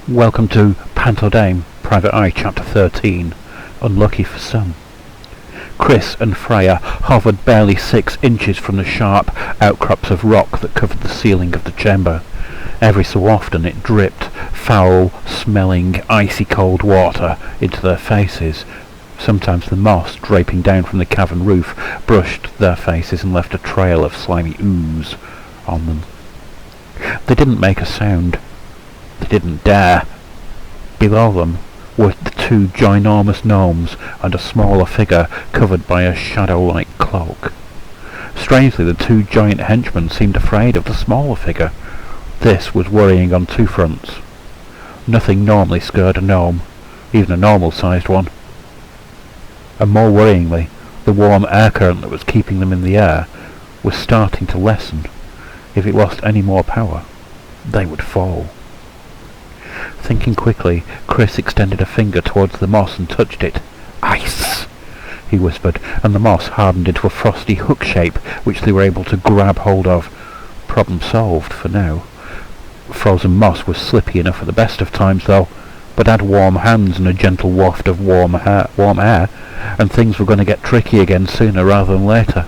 Welcome to Panto, Private Eye, Chapter 13. Unlucky for some. Chris and Freya hovered barely 6 inches from the sharp outcrops of rock that covered the ceiling of the chamber. Every so often it dripped foul-smelling, icy-cold water into their faces. Sometimes the moss draping down from the cavern roof brushed their faces and left a trail of slimy ooze on them. They didn't make a sound. They didn't dare. Below them were the 2 ginormous gnomes and a smaller figure covered by a shadow-like cloak. Strangely, the 2 giant henchmen seemed afraid of the smaller figure. This was worrying on 2 fronts. Nothing normally scared a gnome, even a normal-sized one. And more worryingly, the warm air current that was keeping them in the air was starting to lessen. If it lost any more power, they would fall. Thinking quickly, Chris extended a finger towards the moss and touched it. "Ice!" he whispered, and the moss hardened into a frosty hook shape which they were able to grab hold of. Problem solved for now. Frozen moss was slippy enough at the best of times, though, but add warm hands and a gentle waft of warm air, and things were going to get tricky again sooner rather than later.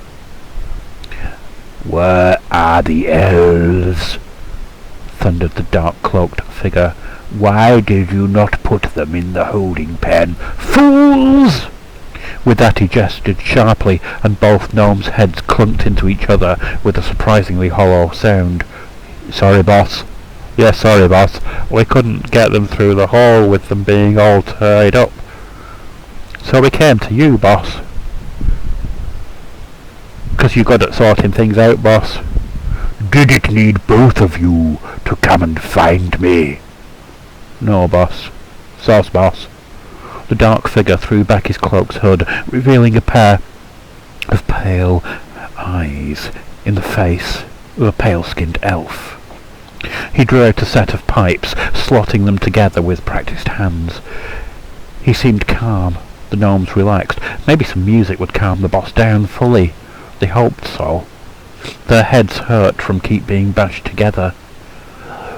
"Where are the elves?" thundered the dark-cloaked figure. "Why did you not put them in the holding pen? Fools!" With that he gestured sharply, and both gnomes' heads clunked into each other with a surprisingly hollow sound. "Sorry, boss. Yes, sorry, boss. We couldn't get them through the hole with them being all tied up. So we came to you, boss. 'Cause you're good at sorting things out, boss." "Did it need both of you to come and find me?" "No, boss. Sauce, boss." The dark figure threw back his cloak's hood, revealing a pair of pale eyes in the face of a pale-skinned elf. He drew out a set of pipes, slotting them together with practiced hands. He seemed calm. The gnomes relaxed. Maybe some music would calm the boss down fully. They hoped so. Their heads hurt from keep being bashed together.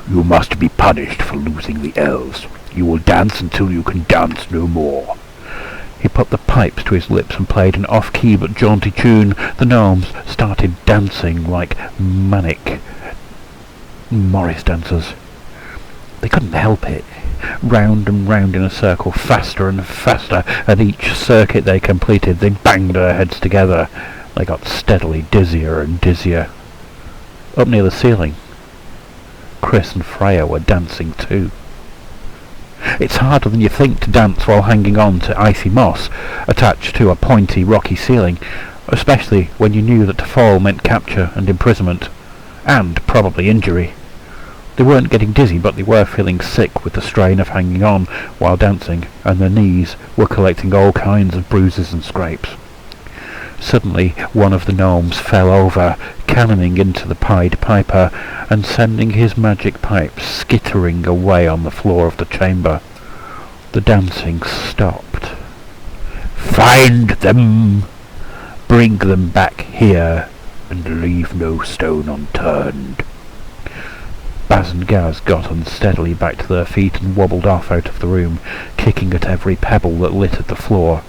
"You must be punished for losing the elves. You will dance until you can dance no more." He put the pipes to his lips and played an off-key but jaunty tune. The gnomes started dancing like manic Morris dancers. They couldn't help it. Round and round in a circle, faster and faster. At each circuit they completed, they banged their heads together. They got steadily dizzier and dizzier. Up near the ceiling, Chris and Freya were dancing too. It's harder than you think to dance while hanging on to icy moss attached to a pointy, rocky ceiling, especially when you knew that to fall meant capture and imprisonment, and probably injury. They weren't getting dizzy, but they were feeling sick with the strain of hanging on while dancing, and their knees were collecting all kinds of bruises and scrapes. Suddenly, one of the gnomes fell over, cannoning into the Pied Piper, and sending his magic pipe skittering away on the floor of the chamber. The dancing stopped. "Find them! Bring them back here, and leave no stone unturned." Baz and Gaz got unsteadily back to their feet and wobbled off out of the room, kicking at every pebble that littered the floor,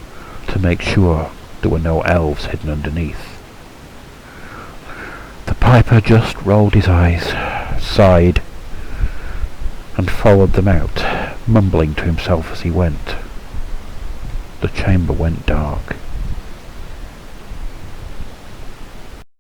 to make sure there were no elves hidden underneath. The Piper just rolled his eyes, sighed, and followed them out, mumbling to himself as he went. The chamber went dark.